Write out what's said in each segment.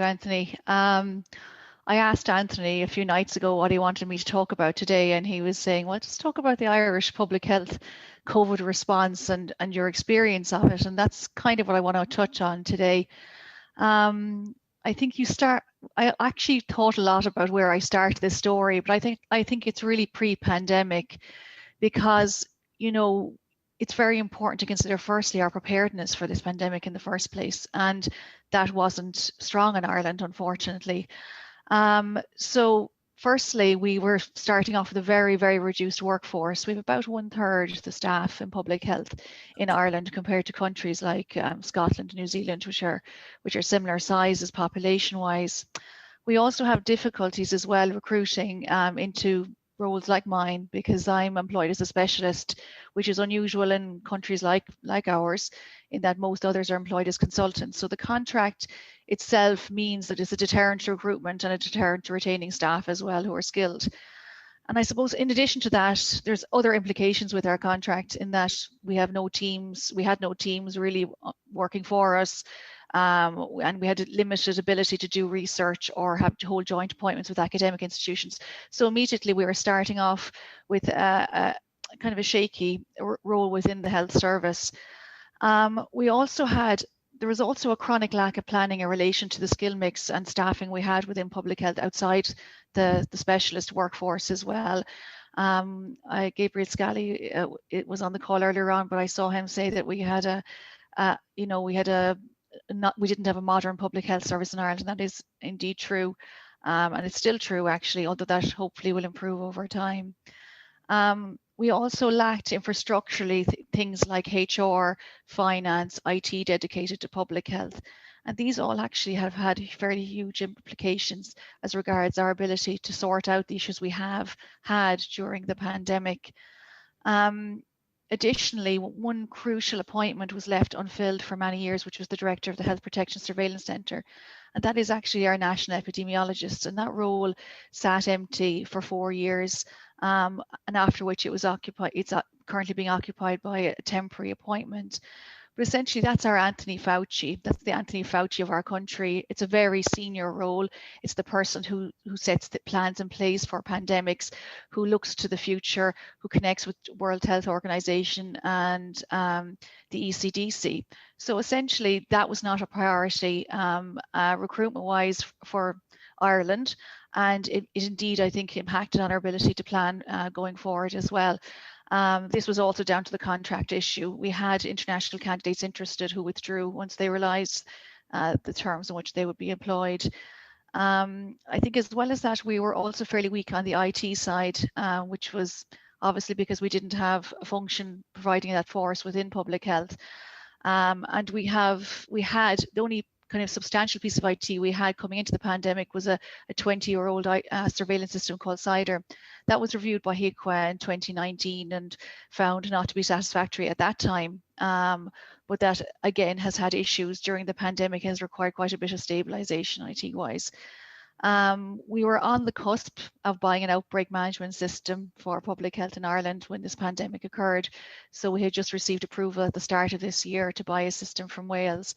Anthony. I asked Anthony a few nights ago what he wanted me to talk about today, and he was saying, well, just talk about the Irish public health COVID response and your experience of it. And that's kind of what I want to touch on today. I think I actually thought a lot about where I start this story, but I think it's really pre-pandemic because, you know, it's very important to consider firstly our preparedness for this pandemic in the first place. And that wasn't strong in Ireland, unfortunately. So firstly, we were starting off with a very, very reduced workforce. We have about 1/3 the staff in public health in Ireland compared to countries like Scotland and New Zealand, which are similar sizes population-wise. We also have difficulties as well recruiting into roles like mine because I'm employed as a specialist, which is unusual in countries like ours, in that most others are employed as consultants. So the contract itself means that it's a deterrent to recruitment and a deterrent to retaining staff as well who are skilled. And I suppose in addition to that, there's other implications with our contract in that we had no teams really working for us. And we had limited ability to do research or have to hold joint appointments with academic institutions. So immediately we were starting off with a kind of a shaky role within the health service. There was also a chronic lack of planning in relation to the skill mix and staffing we had within public health outside the specialist workforce as well. Gabriel Scally, it was on the call earlier on, but I saw him say that we didn't have a modern public health service in Ireland, and that is indeed true. And it's still true, actually, although that hopefully will improve over time. We also lacked infrastructurally things like HR, finance, IT dedicated to public health. And these all actually have had fairly huge implications as regards our ability to sort out the issues we have had during the pandemic. Additionally, one crucial appointment was left unfilled for many years, which was the director of the Health Protection Surveillance Centre. And that is actually our national epidemiologist. And that role sat empty for 4 years. And after which it was occupied, it's currently being occupied by a temporary appointment. But essentially, that's our Anthony Fauci. That's the Anthony Fauci of our country. It's a very senior role. It's the person who sets the plans in place for pandemics, who looks to the future, who connects with World Health Organization and the ECDC. So essentially, that was not a priority recruitment-wise for Ireland. And it indeed, I think, impacted on our ability to plan going forward as well. This was also down to the contract issue. We had international candidates interested who withdrew once they realised the terms in which they would be employed. I think as well as that, we were also fairly weak on the IT side, which was obviously because we didn't have a function providing that for us within public health. And we had the only kind of substantial piece of IT we had coming into the pandemic was a 20-year-old surveillance system called CIDR. That was reviewed by HIQA in 2019 and found not to be satisfactory at that time. But that again has had issues during the pandemic and has required quite a bit of stabilization IT-wise. We were on the cusp of buying an outbreak management system for public health in Ireland when this pandemic occurred. So we had just received approval at the start of this year to buy a system from Wales.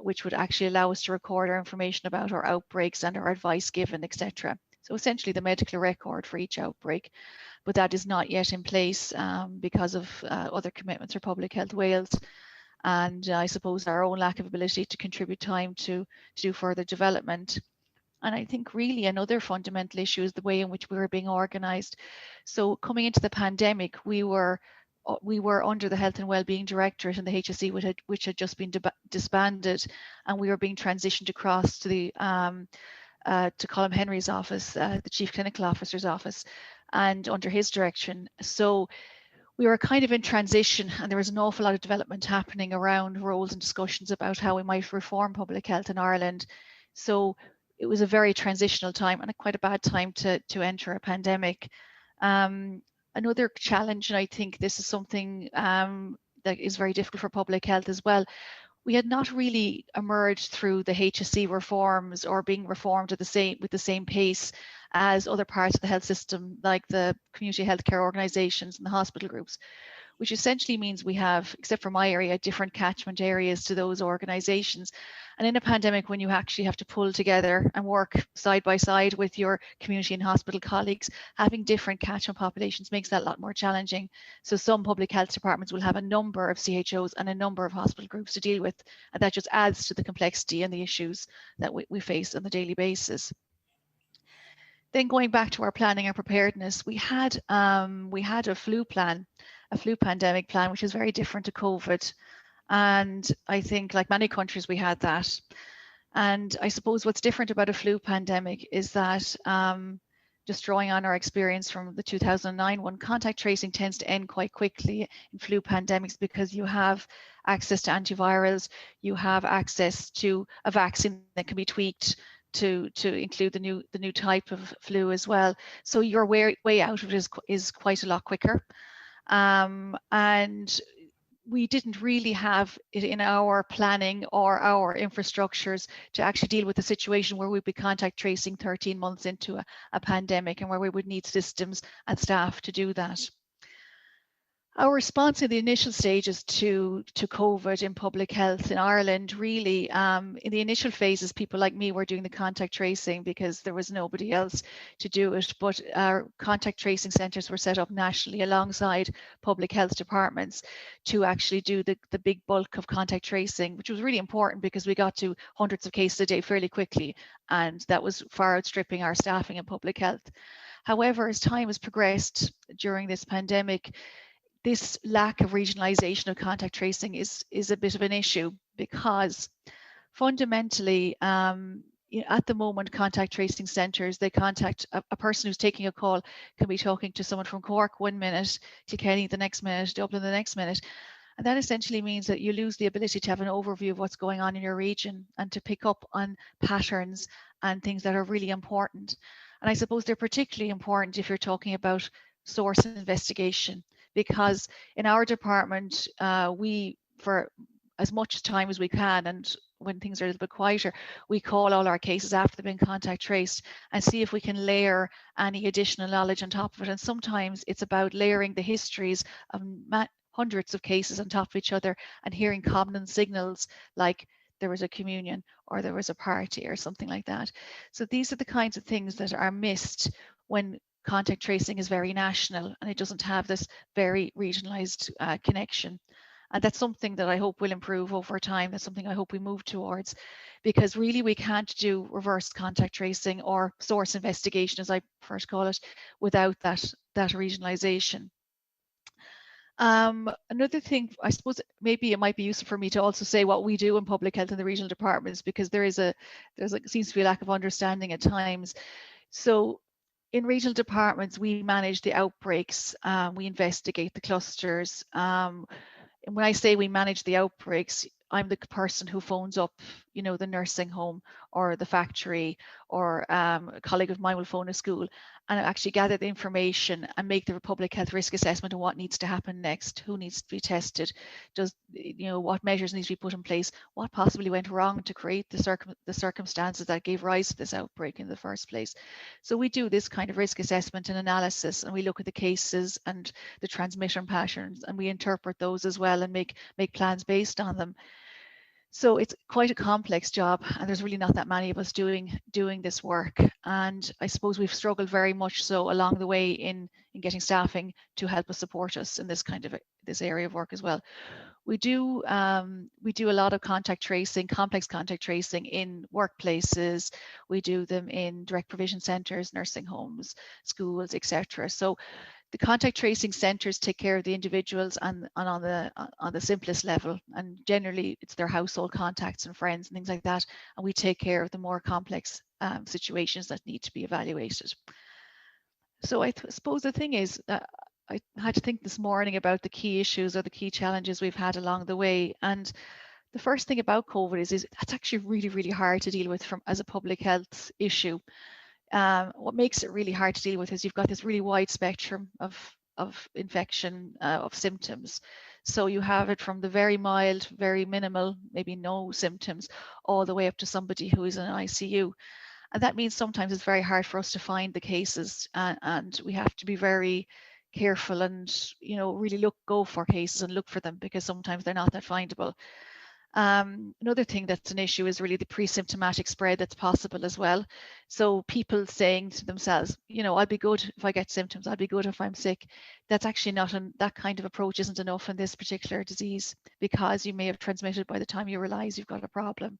Which would actually allow us to record our information about our outbreaks and our advice given, etc. So essentially the medical record for each outbreak, but that is not yet in place because of other commitments for Public Health Wales. And I suppose our own lack of ability to contribute time to do further development. And I think really another fundamental issue is the way in which we were being organised. So coming into the pandemic, we were under the Health and Wellbeing Directorate in the HSE, which had just been disbanded, and we were being transitioned across to the to Colm Henry's office, the Chief Clinical Officer's office, and under his direction. So we were kind of in transition, and there was an awful lot of development happening around roles and discussions about how we might reform public health in Ireland. So it was a very transitional time and quite a bad time to enter a pandemic. Another challenge, and I think this is something that is very difficult for public health as well, we had not really emerged through the HSE reforms or being reformed with the same pace as other parts of the health system, like the community healthcare organisations and the hospital groups. which essentially means we have, except for my area, different catchment areas to those organisations. And in a pandemic, when you actually have to pull together and work side by side with your community and hospital colleagues, having different catchment populations makes that a lot more challenging. So some public health departments will have a number of CHOs and a number of hospital groups to deal with, and that just adds to the complexity and the issues that we face on a daily basis. Then going back to our planning and preparedness, we had a flu plan, a flu pandemic plan, which is very different to COVID. And I think, like many countries, we had that. And I suppose what's different about a flu pandemic is that, just drawing on our experience from the 2009 one, contact tracing tends to end quite quickly in flu pandemics because you have access to antivirals, you have access to a vaccine that can be tweaked to include the new type of flu as well. So your way out of it is quite a lot quicker. And we didn't really have it in our planning or our infrastructures to actually deal with a situation where we'd be contact tracing 13 months into a pandemic, and where we would need systems and staff to do that. Our response in the initial stages to COVID in public health in Ireland, really, in the initial phases, people like me were doing the contact tracing because there was nobody else to do it. But our contact tracing centres were set up nationally alongside public health departments to actually do the big bulk of contact tracing, which was really important because we got to hundreds of cases a day fairly quickly, and that was far outstripping our staffing in public health. However, as time has progressed during this pandemic, this lack of regionalisation of contact tracing is a bit of an issue, because fundamentally, at the moment, contact tracing centres, they contact a person who's taking a call, can be talking to someone from Cork 1 minute, Kilkenny the next minute, Dublin the next minute. And that essentially means that you lose the ability to have an overview of what's going on in your region and to pick up on patterns and things that are really important. And I suppose they're particularly important if you're talking about source investigation, because in our department, we, for as much time as we can, and when things are a little bit quieter, we call all our cases after they've been contact traced and see if we can layer any additional knowledge on top of it. And sometimes it's about layering the histories of hundreds of cases on top of each other and hearing common signals, like there was a communion or there was a party or something like that. So these are the kinds of things that are missed when contact tracing is very national and it doesn't have this very regionalized connection. And that's something that I hope will improve over time. That's something I hope we move towards, because really we can't do reverse contact tracing or source investigation, as I first call it, without that regionalization. Another thing, I suppose maybe it might be useful for me to also say what we do in public health in the regional departments, because there's seems to be a lack of understanding at times. So in regional departments, we manage the outbreaks, we investigate the clusters. And when I say we manage the outbreaks, I'm the person who phones up, the nursing home or the factory, or a colleague of mine will phone a school and actually gather the information and make the public health risk assessment of what needs to happen next, who needs to be tested, what measures need to be put in place, what possibly went wrong to create the circumstances that gave rise to this outbreak in the first place. So we do this kind of risk assessment and analysis, and we look at the cases and the transmission patterns, and we interpret those as well and make plans based on them. So it's quite a complex job, and there's really not that many of us doing this work. And I suppose we've struggled very much so along the way in getting staffing to help us support us in this this area of work as well. We do a lot of contact tracing, complex contact tracing in workplaces. We do them in direct provision centres, nursing homes, schools, etc. So the contact tracing centres take care of the individuals and on the simplest level, and generally it's their household contacts and friends and things like that, and we take care of the more complex situations that need to be evaluated. So I suppose the thing is that I had to think this morning about the key issues or the key challenges we've had along the way, and the first thing about COVID is that's actually really, really hard to deal with as a public health issue. What makes it really hard to deal with is you've got this really wide spectrum of infection, of symptoms. So you have it from the very mild, very minimal, maybe no symptoms, all the way up to somebody who is in an ICU. And that means sometimes it's very hard for us to find the cases, and we have to be very careful and, you know, really go for cases and look for them, because sometimes they're not that findable. Another thing that's an issue is really the pre-symptomatic spread that's possible as well. So people saying to themselves, you know, I'll be good if I get symptoms, I'll be good if I'm sick. That's actually not, that kind of approach isn't enough in this particular disease, because you may have transmitted by the time you realize you've got a problem.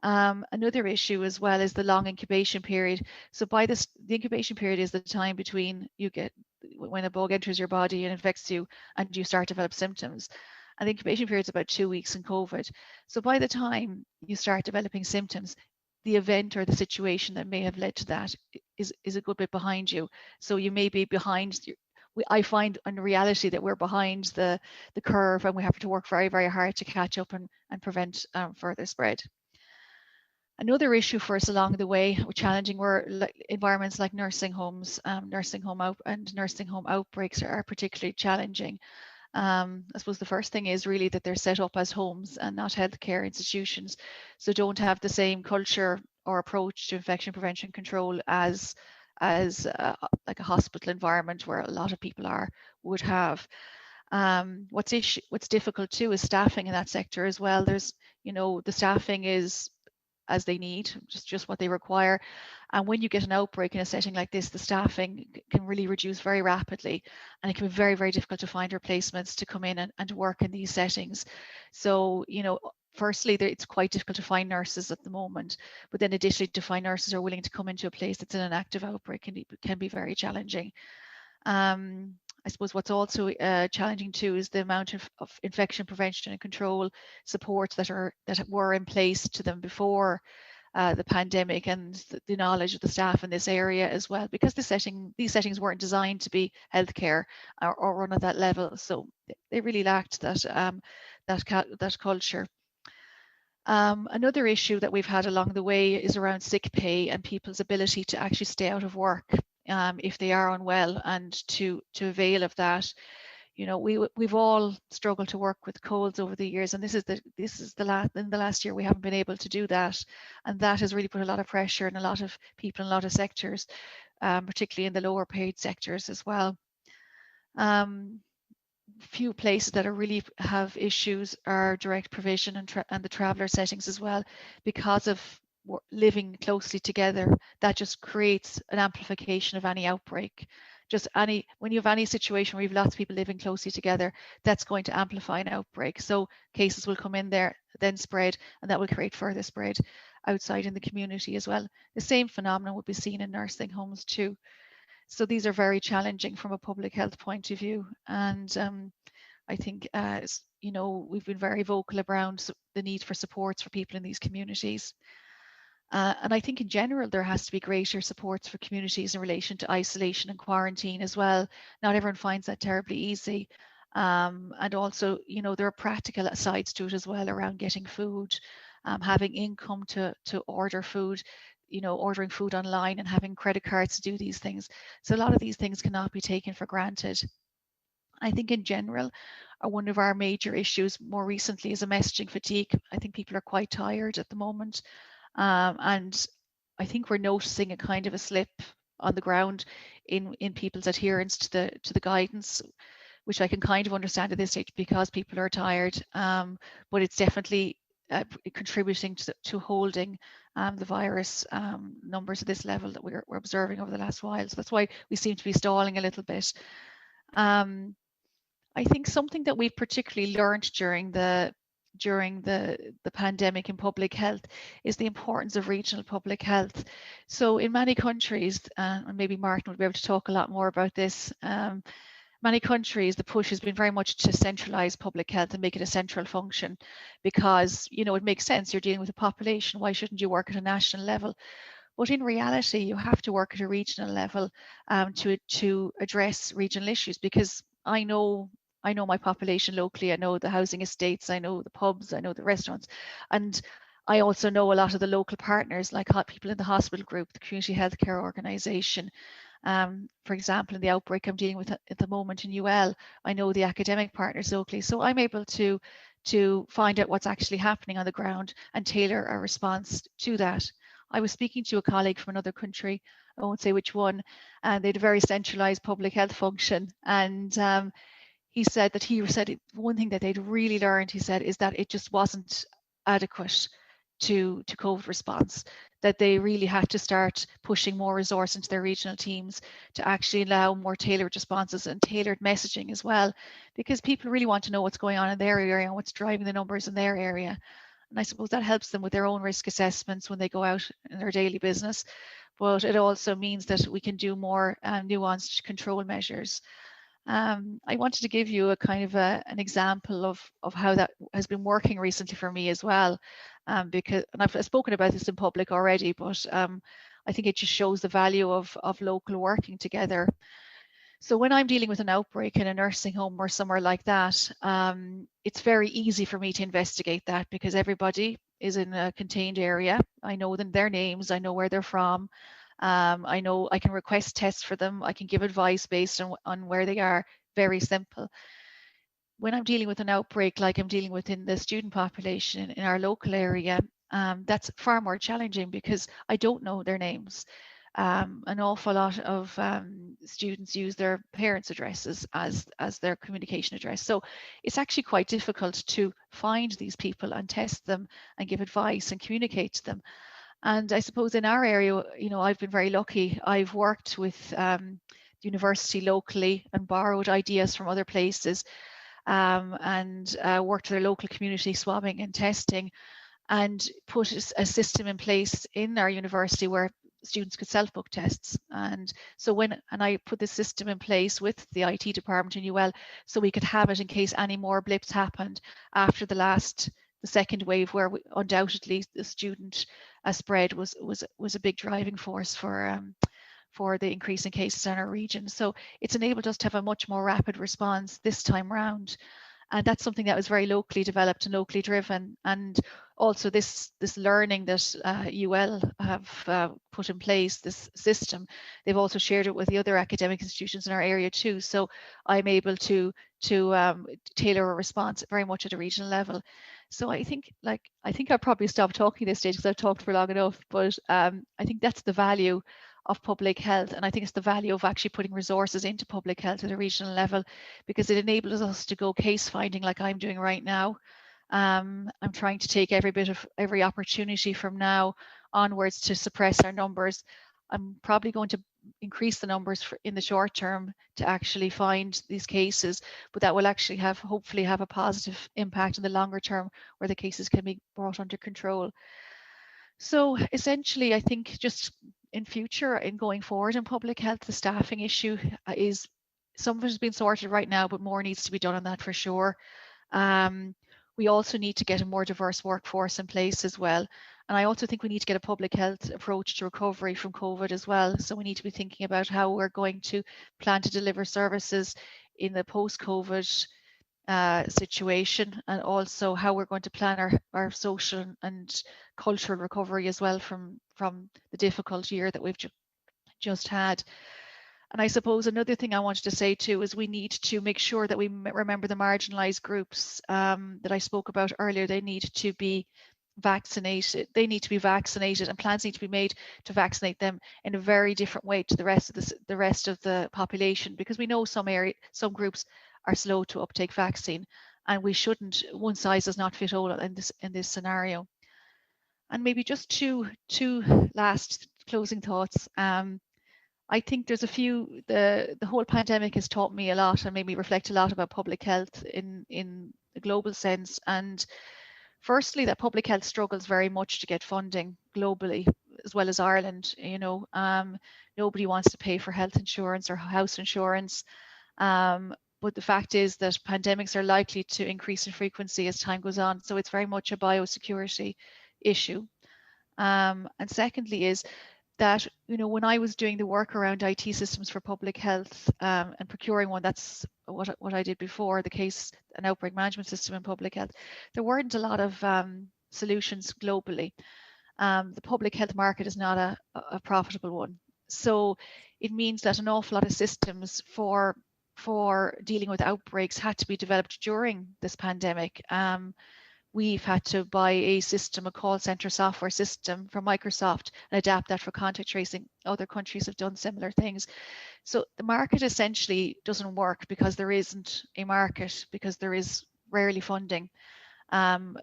Another issue as well is the long incubation period. So by this, the incubation period is the time between when a bug enters your body and infects you and you start to develop symptoms. And the incubation period is about 2 weeks in COVID. So by the time you start developing symptoms, the event or the situation that may have led to that is a good bit behind you. So you may be behind. I find in reality that we're behind the curve, and we have to work very, very hard to catch up and prevent further spread. Another issue for us along the way, challenging, were environments like nursing homes. Nursing home outbreaks are particularly challenging. I suppose the first thing is really that they're set up as homes and not healthcare institutions, so don't have the same culture or approach to infection prevention control as like a hospital environment where a lot of people would have. What's difficult too is staffing in that sector as well. There's, you know, the staffing is as they need, just what they require. And when you get an outbreak in a setting like this, the staffing can really reduce very rapidly, and it can be very, very difficult to find replacements to come in and work in these settings. So, you know, firstly, it's quite difficult to find nurses at the moment, but then additionally, to find nurses who are willing to come into a place that's in an active outbreak can be very challenging. I suppose what's also challenging too is the amount of infection prevention and control supports that were in place to them before the pandemic, and the knowledge of the staff in this area as well, because these settings weren't designed to be healthcare or run at that level, so they really lacked that culture. Another issue that we've had along the way is around sick pay and people's ability to actually stay out of work if they are unwell, and to avail of that. You know, we've all struggled to work with colds over the years, and in the last year we haven't been able to do that, and that has really put a lot of pressure on a lot of people in a lot of sectors, particularly in the lower paid sectors as well. Few places that really have issues are direct provision and the traveller settings as well, because of living closely together. That just creates an amplification of any outbreak. When you have any situation where you have lots of people living closely together, that's going to amplify an outbreak. So cases will come in there, then spread, and that will create further spread outside in the community as well. The same phenomenon would be seen in nursing homes too. So these are very challenging from a public health point of view. And I think, you know, we've been very vocal around the need for supports for people in these communities. And I think in general, there has to be greater supports for communities in relation to isolation and quarantine as well. Not everyone finds that terribly easy. And also, you know, there are practical sides to it as well around getting food, having income to order food, you know, ordering food online and having credit cards to do these things. So a lot of these things cannot be taken for granted. I think in general, one of our major issues more recently is a messaging fatigue. I think people are quite tired at the moment. And I think we're noticing a kind of a slip on the ground in people's adherence to the guidance, which I can kind of understand at this stage because people are tired. But it's definitely contributing to holding the virus numbers at this level that we're observing over the last while. So that's why we seem to be stalling a little bit. I think something that we've particularly learned during the pandemic in public health is the importance of regional public health. So in many countries, and maybe Martin would be able to talk a lot more about this, many countries, the push has been very much to centralize public health and make it a central function, because, you know, it makes sense. You're dealing with a population. Why shouldn't you work at a national level? But in reality, you have to work at a regional level to address regional issues, because I know my population locally. I know the housing estates, I know the pubs, I know the restaurants, and I also know a lot of the local partners, like people in the hospital group, the community healthcare organisation. For example, in the outbreak I'm dealing with at the moment in UL, I know the academic partners locally, so I'm able to find out what's actually happening on the ground and tailor a response to that. I was speaking to a colleague from another country, I won't say which one, and they had a very centralized public health function. And he said one thing that they'd really learned, he said, is that it just wasn't adequate to COVID response, that they really had to start pushing more resource into their regional teams to actually allow more tailored responses and tailored messaging as well, because people really want to know what's going on in their area and what's driving the numbers in their area. And I suppose that helps them with their own risk assessments when they go out in their daily business. But it also means that we can do more nuanced control measures. I wanted to give you a kind of an example of how that has been working recently for me as well, because, and I've spoken about this in public already, but I think it just shows the value of local working together. So when I'm dealing with an outbreak in a nursing home or somewhere like that, it's very easy for me to investigate that because everybody is in a contained area. I know them, their names, I know where they're from. I know I can request tests for them. I can give advice based on where they are. Very simple. When I'm dealing with an outbreak like I'm dealing with in the student population in our local area, that's far more challenging because I don't know their names. An awful lot of students use their parents' addresses as their communication address. So it's actually quite difficult to find these people and test them and give advice and communicate to them. And I suppose in our area, you know, I've been very lucky. I've worked with the university locally and borrowed ideas from other places, and worked with their local community swabbing and testing, and put a system in place in our university where students could self-book tests. And so I put this system in place with the IT department in UL so we could have it in case any more blips happened after the second wave, where undoubtedly the student spread was a big driving force for the increase in cases in our region. So it's enabled us to have a much more rapid response this time round. And that's something that was very locally developed and locally driven. And also this learning that UL have put in place, this system, they've also shared it with the other academic institutions in our area too. So I'm able to tailor a response very much at a regional level. So I think I'll probably stop talking at this stage because I've talked for long enough, but I think that's the value of public health. And I think it's the value of actually putting resources into public health at a regional level, because it enables us to go case finding like I'm doing right now. I'm trying to take every opportunity from now onwards to suppress our numbers. I'm probably going to increase the numbers in the short term to actually find these cases, but that will actually hopefully have a positive impact in the longer term where the cases can be brought under control. So essentially, I think just in future, in going forward in public health, the staffing issue is, some of it has been sorted right now, but more needs to be done on that for sure. We also need to get a more diverse workforce in place as well. And I also think we need to get a public health approach to recovery from COVID as well. So we need to be thinking about how we're going to plan to deliver services in the post-COVID situation, and also how we're going to plan our social and cultural recovery as well from the difficult year that we've just had. And I suppose another thing I wanted to say too is we need to make sure that we remember the marginalized groups that I spoke about earlier. They need to be vaccinated. They need to be vaccinated, and plans need to be made to vaccinate them in a very different way to the rest of the population, because we know some groups are slow to uptake vaccine, and we shouldn't, one size does not fit all in this scenario. And maybe just two last closing thoughts. I think there's the whole pandemic has taught me a lot and made me reflect a lot about public health in the global sense. And firstly, that public health struggles very much to get funding globally, as well as Ireland. You know, nobody wants to pay for health insurance or house insurance. But the fact is that pandemics are likely to increase in frequency as time goes on. So it's very much a biosecurity issue. And secondly is that, you know, when I was doing the work around IT systems for public health and procuring one, that's what I did before, an outbreak management system in public health, there weren't a lot of solutions globally. The public health market is not a profitable one. So it means that an awful lot of systems for dealing with outbreaks had to be developed during this pandemic. we've had to buy a system, a call center software system from Microsoft, and adapt that for contact tracing. Other countries have done similar things. So the market essentially doesn't work because there isn't a market, because there is rarely funding.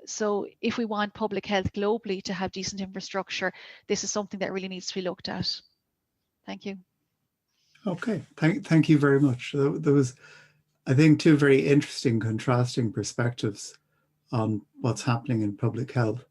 So if we want public health globally to have decent infrastructure, this is something that really needs to be looked at. Thank you. Okay, thank you very much. There was, I think, two very interesting contrasting perspectives on what's happening in public health.